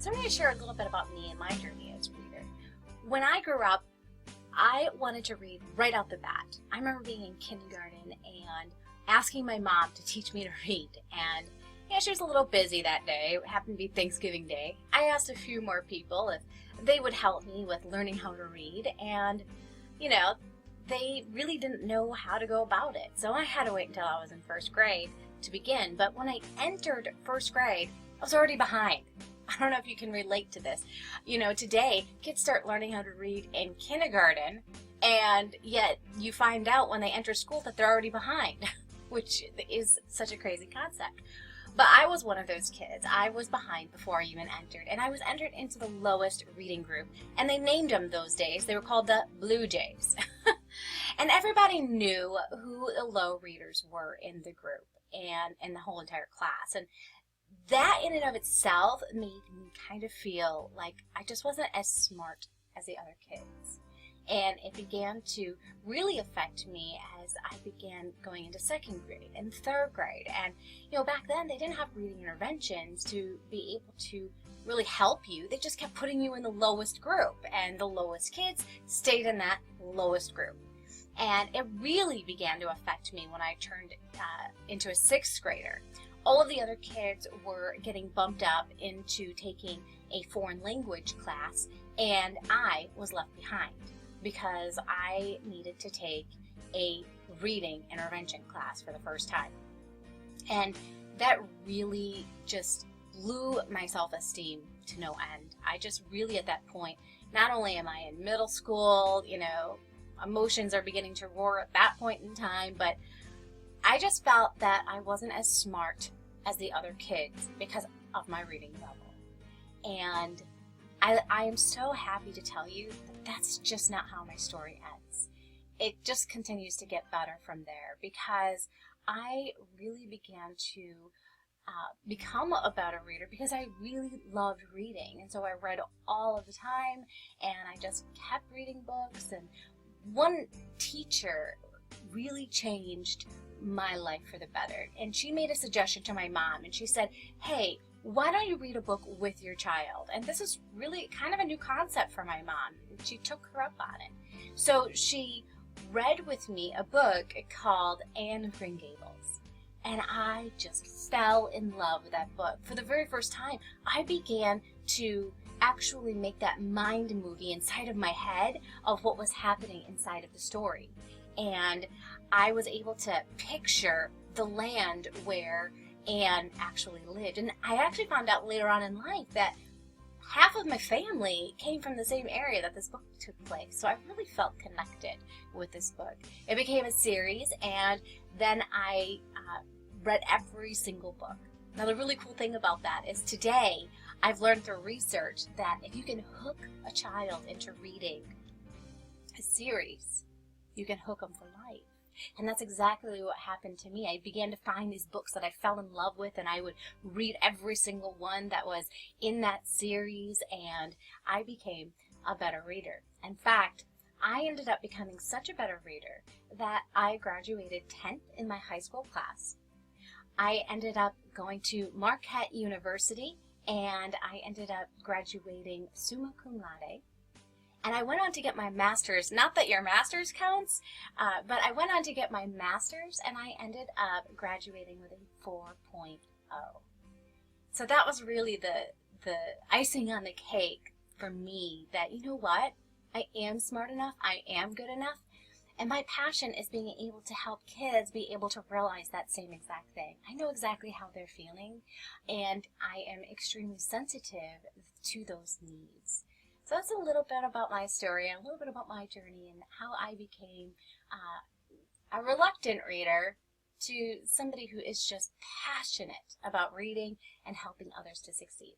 So I'm going to share a little bit about me and my journey as a reader. When I grew up, I wanted to read right out the bat. I remember being in kindergarten and asking my mom to teach me to read. And yeah, she was a little busy that day. It happened to be Thanksgiving Day. I asked a few more people if they would help me with learning how to read. And, you know, they really didn't know how to go about it. So I had to wait until I was in first grade to begin. But when I entered first grade, I was already behind. I don't know if you can relate to this. You know, today, kids start learning how to read in kindergarten, and yet you find out when they enter school that they're already behind, which is such a crazy concept. But I was one of those kids. I was behind before I even entered, and I was entered into the lowest reading group, and they named them those days. They were called the Blue Jays. And everybody knew who the low readers were in the group and in the whole entire class. And that in and of itself made me kind of feel like I just wasn't as smart as the other kids. And it began to really affect me as I began going into second grade and third grade. And, you know, back then they didn't have reading interventions to be able to really help you. They just kept putting you in the lowest group, and the lowest kids stayed in that lowest group. And it really began to affect me when I turned into a sixth grader. All of the other kids were getting bumped up into taking a foreign language class, and I was left behind because I needed to take a reading intervention class for the first time. And that really just blew my self-esteem to no end. I just really, at that point, not only am I in middle school, you know, emotions are beginning to roar at that point in time, but I just felt that I wasn't as smart as the other kids because of my reading level. And I am so happy to tell you that that's just not how my story ends. It just continues to get better from there because I really began to become a better reader because I really loved reading. And so I read all of the time, and I just kept reading books. And one teacher really changed my life for the better, and she made a suggestion to my mom, and she said, hey, why don't you read a book with your child? And this is really kind of a new concept for my mom. She took her up on it. So she read with me a book called Anne of Green Gables, and I just fell in love with that book. For the very first time, I began to actually make that mind movie inside of my head of what was happening inside of the story. And I was able to picture the land where Anne actually lived. And I actually found out later on in life that half of my family came from the same area that this book took place. So I really felt connected with this book. It became a series, and then I read every single book. Now the really cool thing about that is today I've learned through research that if you can hook a child into reading a series, you can hook them for life. And that's exactly what happened to me. I began to find these books that I fell in love with, and I would read every single one that was in that series, and I became a better reader. In fact, I ended up becoming such a better reader that I graduated 10th in my high school class. I ended up going to Marquette University, and I ended up graduating summa cum laude. And I went on to get my master's. Not that your master's counts, but I went on to get my master's, and I ended up graduating with a 4.0. So that was really the icing on the cake for me, that, you know what, I am smart enough, I am good enough, and my passion is being able to help kids be able to realize that same exact thing. I know exactly how they're feeling, and I am extremely sensitive to those needs. So that's a little bit about my story and a little bit about my journey and how I became a reluctant reader to somebody who is just passionate about reading and helping others to succeed.